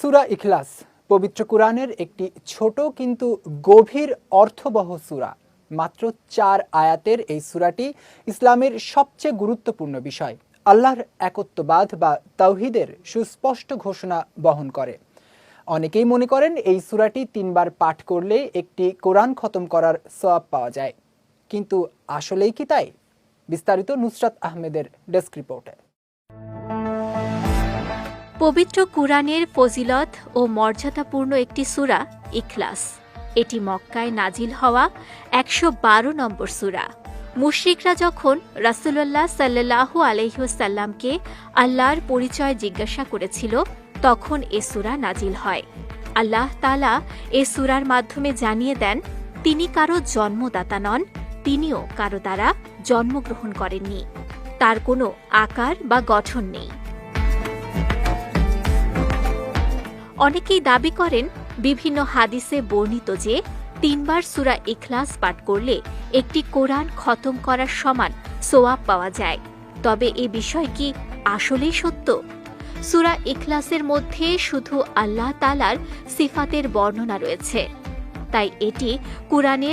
সূরা ইখলাস পবিত্র কুরআনের একটি ছোট কিন্তু গভীর অর্থবহ সূরা। মাত্র 4 আয়াতের এই সূরাটি ইসলামের সবচেয়ে গুরুত্বপূর্ণ বিষয় আল্লাহর একত্ববাদ বা তাওহীদের সুস্পষ্ট ঘোষণা বহন করে। অনেকেই মনে করেন এই সূরাটি 3 বার পাঠ করলে একটি কোরআন খতম করার সওয়াব পাওয়া যায়, কিন্তু আসলেই কি তাই? বিস্তারিত নুসরাত আহমেদের ডেস্ক রিপোর্টে। পবিত্র কুরআনের ফজিলত ও মর্যাদাপূর্ণ একটি সূরা ইখলাস। এটি মক্কায় নাজিল হওয়া 112 নম্বর সূরা। মুশরিকরা যখন রাসূলুল্লাহ সাল্লাল্লাহু আলাইহি ওয়াসাল্লামকে আল্লাহর পরিচয় জিজ্ঞাসা করেছিল, তখন এ সূরা নাজিল হয়। আল্লাহ তাআলা এ সূরার মাধ্যমে জানিয়ে দেন, তিনি কারো জন্মদাতা নন, তিনিও কারো দ্বারা জন্মগ্রহণ করেননি, তার কোনো আকার বা গঠন নেই। অনেকেই দাবি করেন, বিভিন্ন হাদিসে বর্ণিত যে 3 বার সূরা ইখলাস পাঠ করলে একটি কোরআন খতম করার সমান সওয়াব পাওয়া যায়। তবে এ বিষয় কি আসলেই সত্য? সূরা ইখলাসের মধ্যে শুধু আল্লাহ তাআলার সিফাতের বর্ণনা রয়েছে, তাই এটি কুরআনের